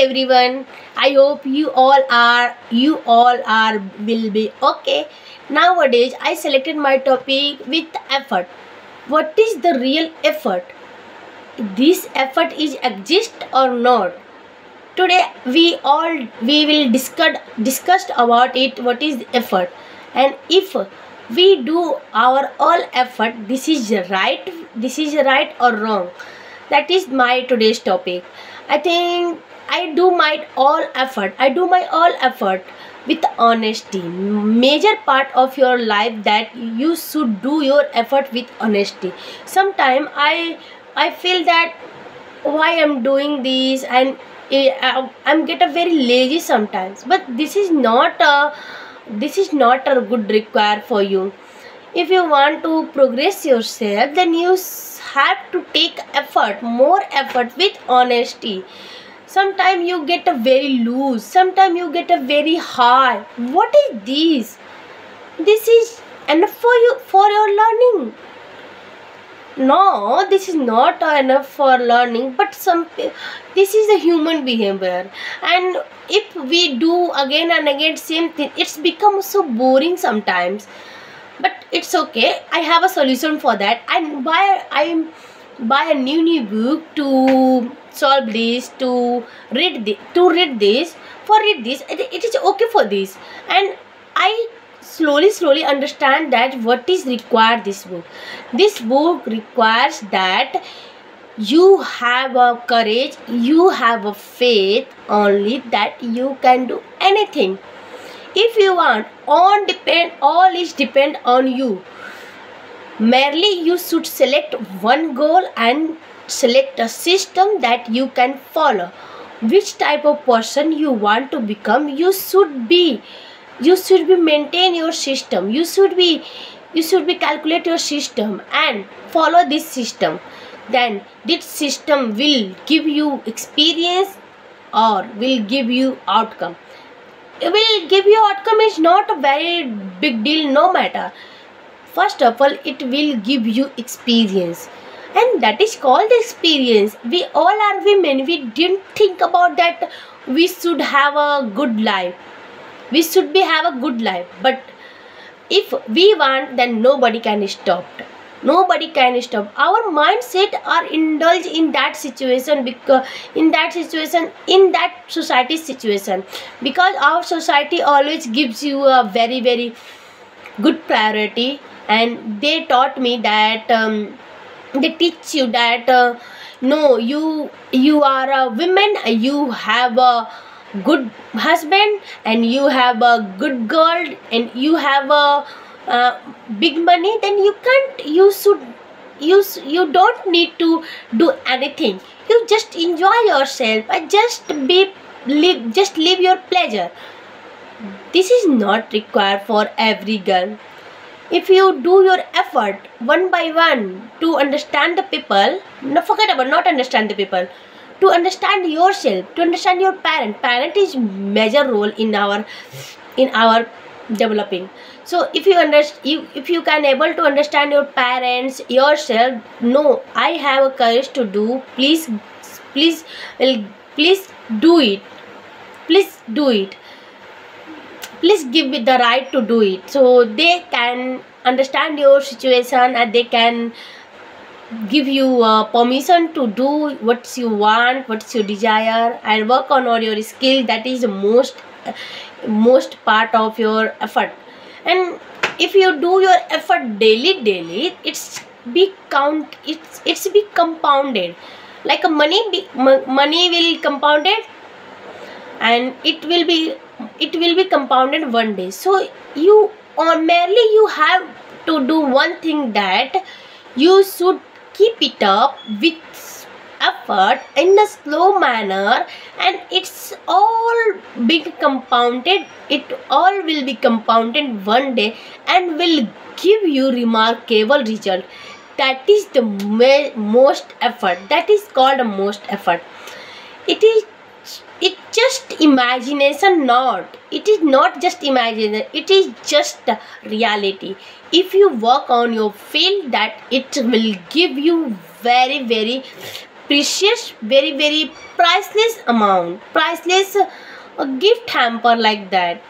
everyone. I hope you all are will be okay. Nowadays I selected my topic with effort. What is the real effort? This effort is exist or not? Today we will discuss about it. What is effort? And if we do our all effort, this is right or wrong? That is my today's topic. I think I do my all effort with honesty. Major part of your life that you should do your effort with honesty. Sometimes I feel that why I'm doing this, and I'm get a very lazy sometimes. But this is not a good require for you. If you want to progress yourself, then you have to take effort, more effort with honesty. Sometimes you get a very loose, sometimes you get a very high. What is this? This is enough for you for your learning? No, this is not enough for learning. But this is a human behavior, and if we do again and again same thing, it's become so boring sometimes. But it's okay, I have a solution for that. I buy a new book to solve this, to read this. For read this, it is okay for this. And I slowly understand that what is required. This book requires that you have a courage, you have a faith only, that you can do anything. If you want, all is depend on you. Merely you should select one goal and select a system that you can follow. Which type of person you want to become, you should be maintain your system. You should be calculate your system and follow this system. Then this system will give you experience or will give you outcome. It will give you outcome is not a very big deal, no matter. First of all, it will give you experience, and that is called experience. We all are women, we didn't think about that. We should have a good life, we should be have a good life. But if we want, then nobody can stop our mindset or indulge in that situation, because in that society situation, because our society always gives you a very very good priority. And they taught me that they teach you that no, you are a woman, you have a good husband, and you have a good girl, and you have a big money, then you don't need to do anything. You just enjoy yourself and just live your pleasure. This is not required for every girl. If you do your effort one by one to understand the people, no, forget about not understand the people, to understand yourself, to understand your parent is major role in our developing. So if you can able to understand your parents, yourself, no, I have a courage to do, please will please do it, please give me the right to do it. So they can understand your situation, and they can give you permission to do what you want, what's your desire, and work on all your skill. That is the most part of your effort. And if you do your effort daily, it's be compounded. Like a money will compounded, and it will be compounded one day. So you, or merely you have to do one thing, that you should keep it up with effort in a slow manner, and it's all big compounded. It all will be compounded one day and will give you remarkable result. That is the most effort. That is called a most effort. It just imagination, not, it is not just imagination, it is just reality. If you work on your field, that it will give you very very precious, very priceless amount, priceless gift hamper like that.